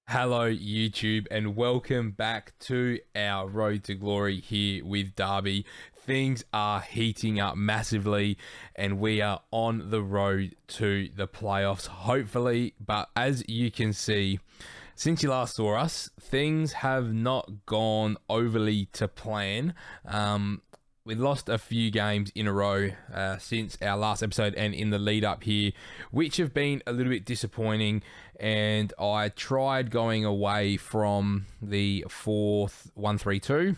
Hello, YouTube, and welcome back to our Road to Glory here with Derby. Things are heating up massively, and we are on the road to the playoffs, hopefully. But as you can see, since you last saw us, things have not gone overly to plan. We've lost a few games in a row since our last episode and in the lead up here, which have been a little bit disappointing. And I tried going away from the 4-1-3-2.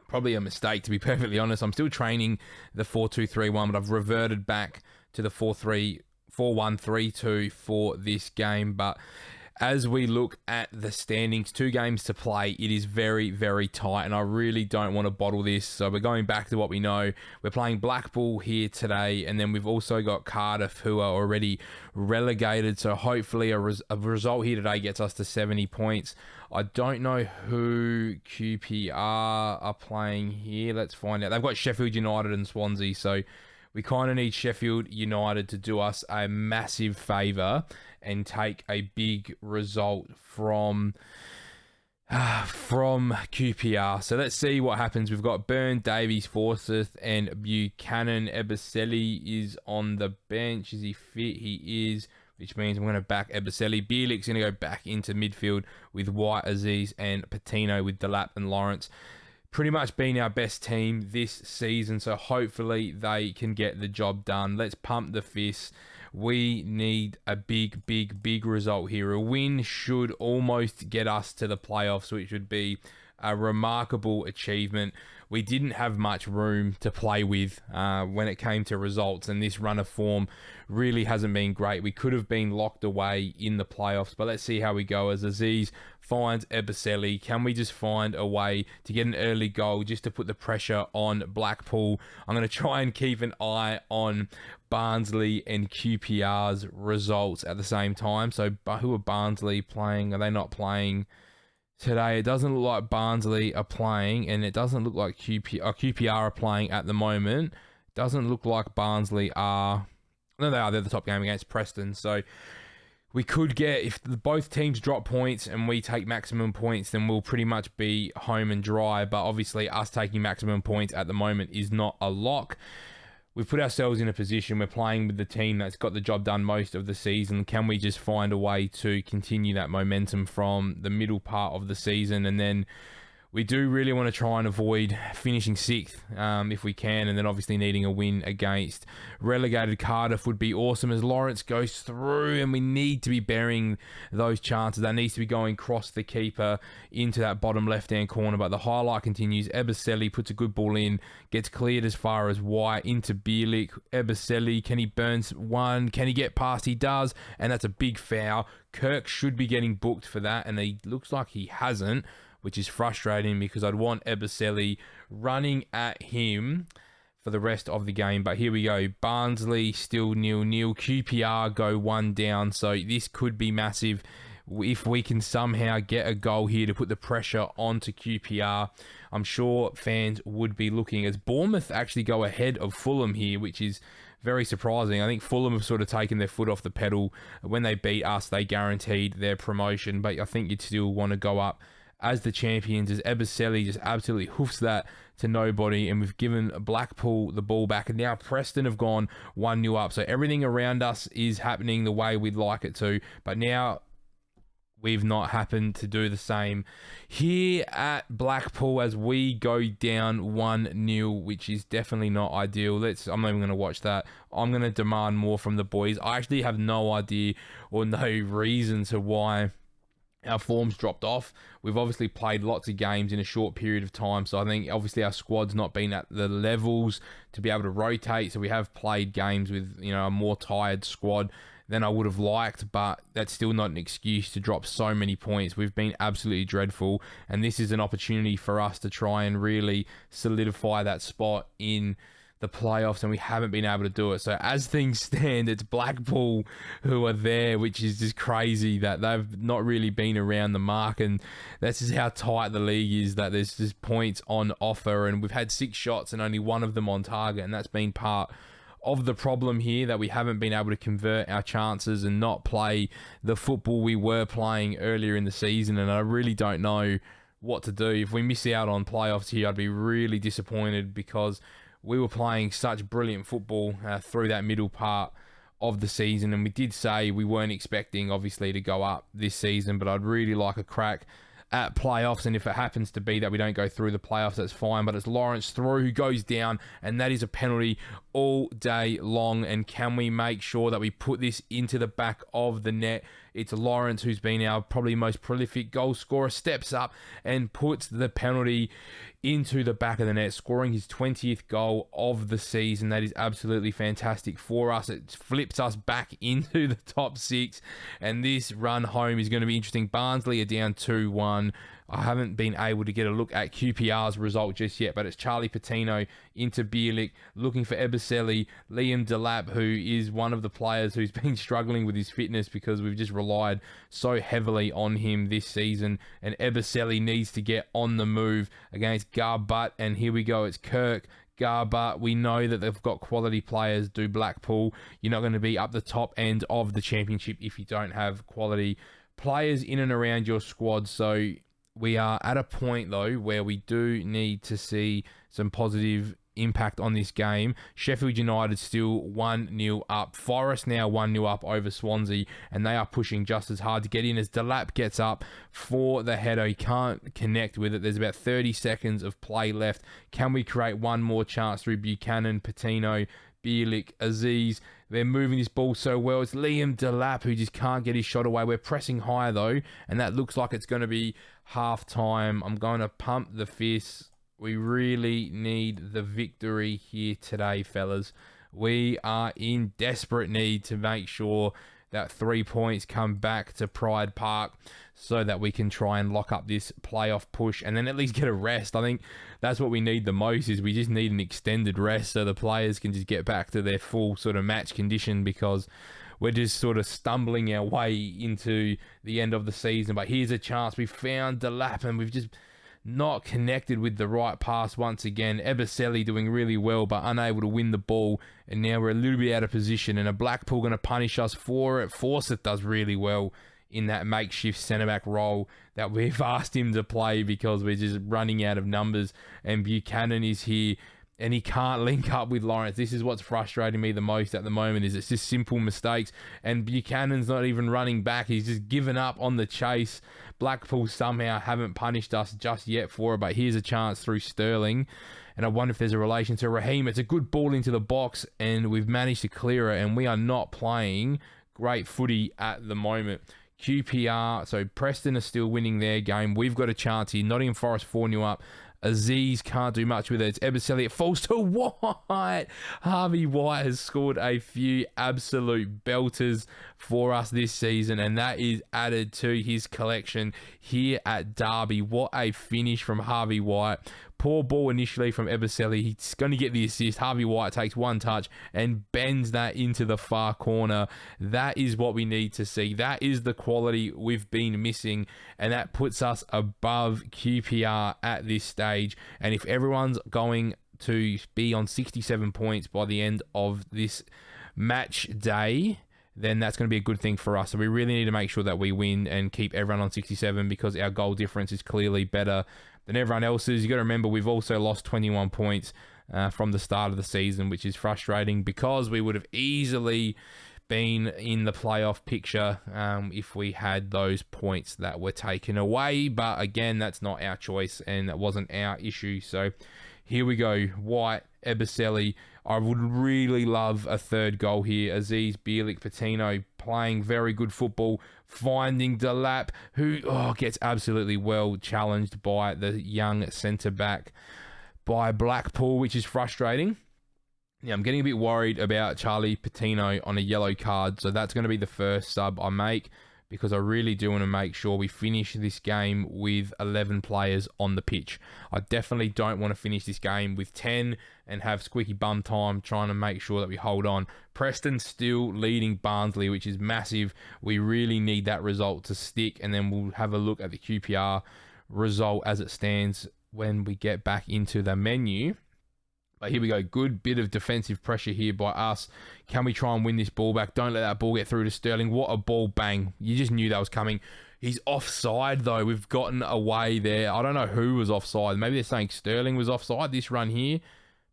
Probably a mistake, to be perfectly honest. I'm still training the 4-2-3-1, but I've reverted back to the 4-1-3-2 for this game. But as we look at the standings, 2 games to play, it is very, very tight, and I really don't want to bottle this. So we're going back to what we know. We're playing Blackpool here today, and then we've also got Cardiff, who are already relegated. So hopefully a result here today gets us to 70 points. I don't know who QPR are playing here. Let's find out. They've got Sheffield United and Swansea, so we kind of need Sheffield United to do us a massive favour and take a big result from QPR. So let's see what happens. We've got Byrne, Davies, Forsyth, and Buchanan. Ebaseli is on the bench. Is he fit? He is, which means I'm going to back Ebaseli. Bielik's going to go back into midfield with White, Aziz, and Patino with Delap and Lawrence. Pretty much been our best team this season, so hopefully they can get the job done. Let's pump the fist. We need a big result here. A win should almost get us to the playoffs, which would be a remarkable achievement. We didn't have much room to play with when it came to results, and this run of form really hasn't been great. We could have been locked away in the playoffs, but let's see how we go as Aziz finds Ebaseli. Can we just find a way to get an early goal just to put the pressure on Blackpool? I'm going to try and keep an eye on Barnsley and QPR's results at the same time. So who are Barnsley playing? Are they not playing today? It doesn't look like Barnsley are playing, and it doesn't look like QPR are playing at the moment. Doesn't look like Barnsley are. No, they are. They're the top game against Preston. So we could get, if both teams drop points and we take maximum points, then we'll pretty much be home and dry. But obviously, us taking maximum points at the moment is not a lock. We've put ourselves in a position. We're playing with the team that's got the job done most of the season. Can we just find a way to continue that momentum from the middle part of the season? And then we do really want to try and avoid finishing 6th if we can, and then obviously needing a win against relegated Cardiff would be awesome as Lawrence goes through, and we need to be burying those chances. That needs to be going across the keeper into that bottom left-hand corner, but the highlight continues. Ebaseli puts a good ball in, gets cleared as far as White into Bielik. Ebaseli, can he burn one? Can he get past? He does, and that's a big foul. Kirk should be getting booked for that, and he looks like he hasn't, which is frustrating because I'd want Ebaseli running at him for the rest of the game. But here we go. Barnsley still 0-0. QPR go 1 down. So this could be massive if we can somehow get a goal here to put the pressure onto QPR. I'm sure fans would be looking as Bournemouth actually go ahead of Fulham here, which is very surprising. I think Fulham have sort of taken their foot off the pedal. When they beat us, they guaranteed their promotion. But I think you'd still want to go up as the champions, as Ebaseli just absolutely hoofs that to nobody, and we've given Blackpool the ball back, and now Preston have gone 1-0 up. So everything around us is happening the way we'd like it to, but now we've not happened to do the same here at Blackpool as we go down 1-0, which is definitely not ideal. I'm not even going to watch that. I'm going to demand more from the boys. I actually have no idea or no reason to why our form's dropped off. We've obviously played lots of games in a short period of time, so I think obviously our squad's not been at the levels to be able to rotate. So we have played games with, a more tired squad than I would have liked, but that's still not an excuse to drop so many points. We've been absolutely dreadful, and this is an opportunity for us to try and really solidify that spot in the playoffs, and we haven't been able to do it. So as things stand, it's Blackpool who are there, which is just crazy that they've not really been around the mark, and that's just how tight the league is, that there's just points on offer, and we've had 6 shots and only 1 of them on target, and that's been part of the problem here, that we haven't been able to convert our chances and not play the football we were playing earlier in the season. And I really don't know what to do. If we miss out on playoffs here, I'd be really disappointed, because we were playing such brilliant football through that middle part of the season. And we did say we weren't expecting, obviously, to go up this season, but I'd really like a crack at playoffs. And if it happens to be that we don't go through the playoffs, that's fine. But it's Lawrence through who goes down, and that is a penalty all day long. And can we make sure that we put this into the back of the net? It's Lawrence, who's been our probably most prolific goal scorer, steps up and puts the penalty into the back of the net, scoring his 20th goal of the season. That is absolutely fantastic for us. It flips us back into the top 6, and this run home is going to be interesting. Barnsley are down 2-1. I haven't been able to get a look at QPR's result just yet, but it's Charlie Patino into Bielik, looking for Eboseli, Liam Delap, who is one of the players who's been struggling with his fitness because we've just relied so heavily on him this season. And Eboseli needs to get on the move against Garbutt, and here we go, it's Kirk. Garbutt, we know that they've got quality players. Do Blackpool. You're not going to be up the top end of the championship if you don't have quality players in and around your squad. So we are at a point, though, where we do need to see some positive impact on this game. Sheffield United still 1-0 up. Forest now 1-0 up over Swansea, and they are pushing just as hard to get in as Delap gets up for the header. He can't connect with it. There's about 30 seconds of play left. Can we create one more chance through Buchanan, Patino, Bielik, Aziz? They're moving this ball so well. It's Liam Delap who just can't get his shot away. We're pressing high, though, and that looks like it's going to be half-time. I'm going to pump the fist. We really need the victory here today, fellas. We are in desperate need to make sure that 3 points come back to Pride Park so that we can try and lock up this playoff push and then at least get a rest. I think that's what we need the most, is we just need an extended rest so the players can just get back to their full sort of match condition, because we're just sort of stumbling our way into the end of the season. But here's a chance. We found Delap, and we've just not connected with the right pass once again. Eboseli doing really well, but unable to win the ball. And now we're a little bit out of position, and a Blackpool going to punish us for it. Fawcett does really well in that makeshift centre-back role that we've asked him to play, because we're just running out of numbers. And Buchanan is here, and he can't link up with Lawrence. This is what's frustrating me the most at the moment, is it's just simple mistakes, and Buchanan's not even running back. He's just given up on the chase. Blackpool somehow haven't punished us just yet for it, but here's a chance through Sterling, and I wonder if there's a relation to Raheem. It's a good ball into the box, and we've managed to clear it, and we are not playing great footy at the moment. QPR, so Preston are still winning their game. We've got a chance here. Nottingham Forest 4-0 up. Aziz can't do much with it. It's Eboseli. It falls to White. Harvey White has scored a few absolute belters for us this season, and that is added to his collection here at Derby. What a finish from Harvey White. Poor ball initially from Eboseli. He's going to get the assist. Harvey White takes one touch and bends that into the far corner. That is what we need to see. That is the quality we've been missing, and that puts us above QPR at this stage. And if everyone's going to be on 67 points by the end of this match day, then that's going to be a good thing for us. So we really need to make sure that we win and keep everyone on 67, because our goal difference is clearly better than everyone else's. You got to remember, we've also lost 21 points from the start of the season, which is frustrating, because we would have easily been in the playoff picture if we had those points that were taken away. But again, that's not our choice, and that wasn't our issue. So here we go. White, Eboseli. I would really love a third goal here. Aziz, Bielik, Patino playing very good football. Finding Delap, who gets absolutely well challenged by the young centre-back by Blackpool, which is frustrating. Yeah, I'm getting a bit worried about Charlie Patino on a yellow card. So that's going to be the first sub I make, because I really do want to make sure we finish this game with 11 players on the pitch. I definitely don't want to finish this game with 10 and have squeaky bum time trying to make sure that we hold on. Preston still leading Barnsley, which is massive. We really need that result to stick, and then we'll have a look at the QPR result as it stands when we get back into the menu. But here we go. Good bit of defensive pressure here by us. Can we try and win this ball back? Don't let that ball get through to Sterling. What a ball, bang. You just knew that was coming. He's offside, though. We've gotten away there. I don't know who was offside. Maybe they're saying Sterling was offside. This run here,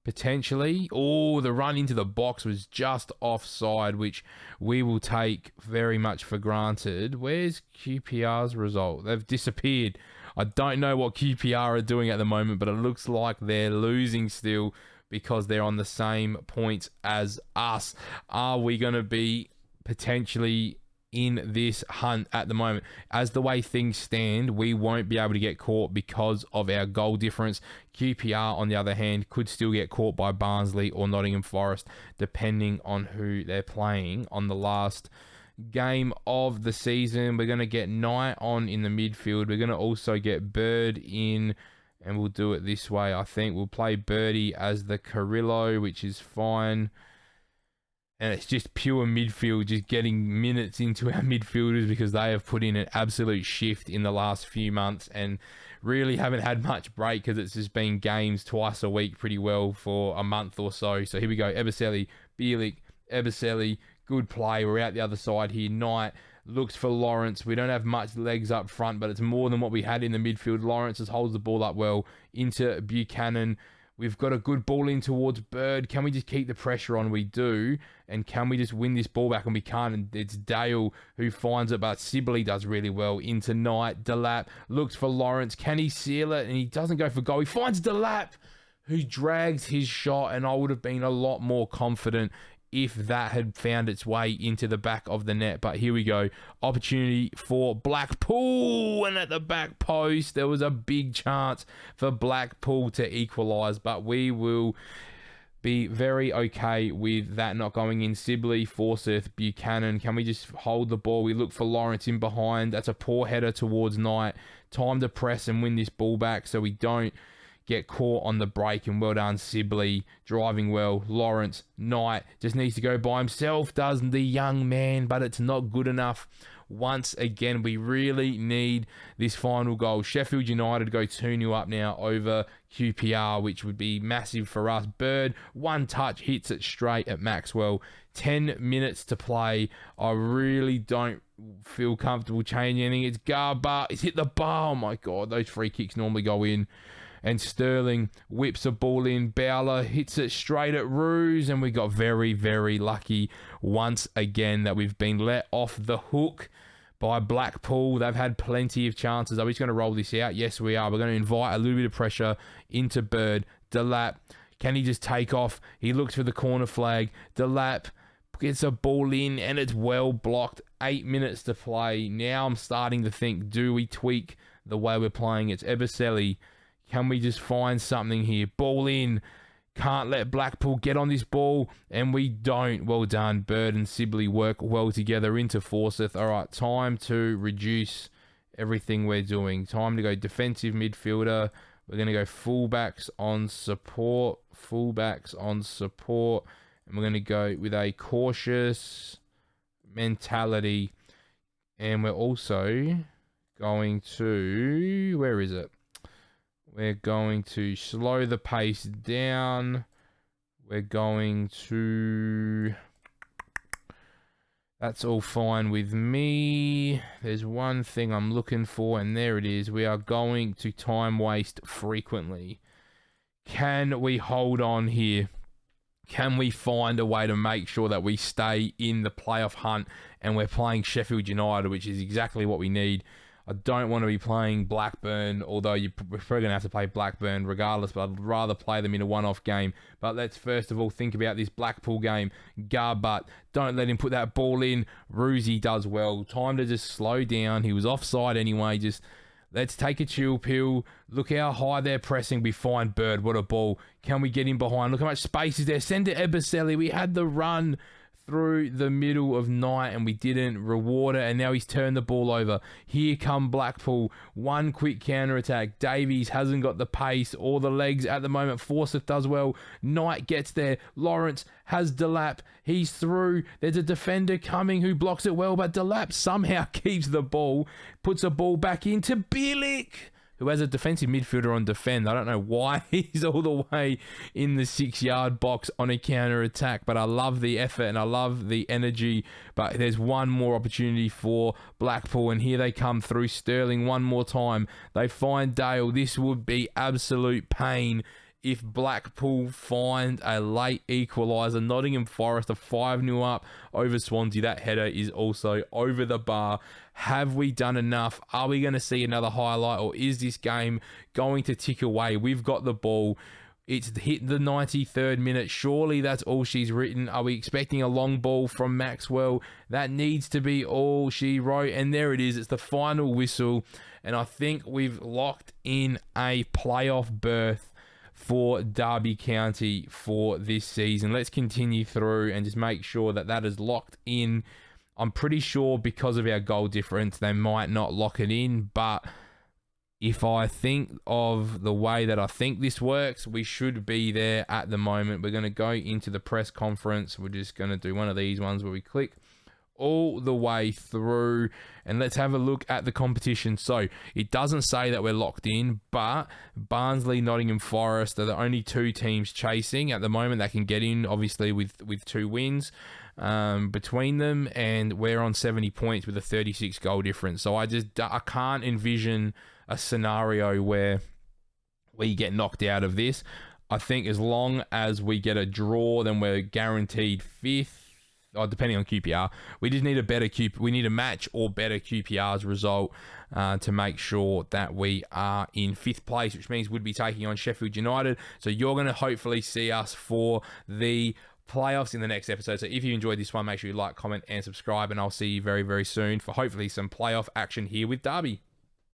potentially. Oh, the run into the box was just offside, which we will take very much for granted. Where's QPR's result? They've disappeared. I don't know what QPR are doing at the moment, but it looks like they're losing still because they're on the same points as us. Are we going to be potentially in this hunt at the moment? As the way things stand, we won't be able to get caught because of our goal difference. QPR, on the other hand, could still get caught by Barnsley or Nottingham Forest, depending on who they're playing on the last game of the season. We're going to get Knight on in the midfield. We're going to also get Bird in, and we'll do it this way. I think we'll play Birdie as the Carrillo, which is fine. And it's just pure midfield, just getting minutes into our midfielders because they have put in an absolute shift in the last few months and really haven't had much break because it's just been games twice a week pretty well for a month or so. So here we go. Ebosele, Bielik, Ebosele, good play. We're out the other side here. Knight looks for Lawrence. We don't have much legs up front, but it's more than what we had in the midfield. Lawrence just holds the ball up well into Buchanan. We've got a good ball in towards Bird. Can we just keep the pressure on? We do. And can we just win this ball back? And we can't. And it's Dale who finds it, but Sibley does really well. Into Knight. Delap looks for Lawrence. Can he seal it? And he doesn't go for goal. He finds Delap, who drags his shot. And I would have been a lot more confident if that had found its way into the back of the net. But here we go. Opportunity for Blackpool. And at the back post, there was a big chance for Blackpool to equalise. But we will be very okay with that not going in. Sibley, Forsyth, Buchanan. Can we just hold the ball? We look for Lawrence in behind. That's a poor header towards Knight. Time to press and win this ball back so we don't get caught on the break. And well done, Sibley, driving well. Lawrence, Knight just needs to go by himself, does the young man, but it's not good enough. Once again, we really need this final goal. Sheffield United go 2-0 up now over QPR, which would be massive for us. Bird, one touch, hits it straight at Maxwell. 10 minutes to play. I really don't feel comfortable changing anything. It's Garba. It's hit the bar. Oh my God, those free kicks normally go in. And Sterling whips a ball in. Bowler hits it straight at Ruse. And we got very, very lucky once again that we've been let off the hook by Blackpool. They've had plenty of chances. Are we just going to roll this out? Yes, we are. We're going to invite a little bit of pressure into Bird. Delap, can he just take off? He looks for the corner flag. Delap gets a ball in and it's well blocked. 8 minutes to play. Now I'm starting to think, do we tweak the way we're playing? It's Ebosele. Can we just find something here? Ball in. Can't let Blackpool get on this ball. And we don't. Well done. Bird and Sibley work well together into Forsyth. All right, time to reduce everything we're doing. Time to go defensive midfielder. We're going to go fullbacks on support. Fullbacks on support. And we're going to go with a cautious mentality. And we're also going to... Where is it? We're going to slow the pace down. We're going to... That's all fine with me. There's one thing I'm looking for, and there it is. We are going to time waste frequently. Can we hold on here? Can we find a way to make sure that we stay in the playoff hunt and we're playing Sheffield United, which is exactly what we need? I don't want to be playing Blackburn, although you're probably going to have to play Blackburn regardless, but I'd rather play them in a one-off game. But let's first of all think about this Blackpool game. Garbutt, don't let him put that ball in. Ruzi does well. Time to just slow down. He was offside anyway. Just let's take a chill pill. Look how high they're pressing. We find Bird. What a ball. Can we get in behind? Look how much space is there. Send to Ebosele. We had the run through the middle of Knight and we didn't reward it, and now he's turned the ball over. Here come Blackpool. One quick counter attack. Davies hasn't got the pace or the legs at the moment. Forsyth does well. Knight gets there. Lawrence has Delap. He's through. There's a defender coming who blocks it well, but Delap somehow keeps the ball, puts the ball back into Bielik, who has a defensive midfielder on defend. I don't know why he's all the way in the 6-yard box on a counter-attack, but I love the effort and I love the energy. But there's one more opportunity for Blackpool, and here they come through. Sterling one more time. They find Dale. This would be absolute pain if Blackpool find a late equaliser. Nottingham Forest are 5-0 up over Swansea. That header is also over the bar. Have we done enough? Are we going to see another highlight, or is this game going to tick away? We've got the ball. It's hit the 93rd minute. Surely that's all she's written. Are we expecting a long ball from Maxwell? That needs to be all she wrote. And there it is. It's the final whistle. And I think we've locked in a playoff berth for Derby County for this season. Let's continue through and just make sure that that is locked in. I'm pretty sure because of our goal difference, they might not lock it in, but if I think of the way that I think this works, we should be there at the moment. We're going to go into the press conference. We're just going to do one of these ones where we click all the way through, and let's have a look at the competition. So it doesn't say that we're locked in, but Barnsley, Nottingham Forest are the only two teams chasing at the moment that can get in, obviously with 2 wins between them, and we're on 70 points with a 36 goal difference. So I can't envision a scenario where we get knocked out of this. I think as long as we get a draw, then we're guaranteed 5th. Oh, depending on QPR, we just need we need a match or better QPR's result to make sure that we are in 5th place, which means we'd be taking on Sheffield United. So you're going to hopefully see us for the playoffs in the next episode. So if you enjoyed this one, make sure you like, comment, and subscribe, and I'll see you very, very soon for hopefully some playoff action here with Derby.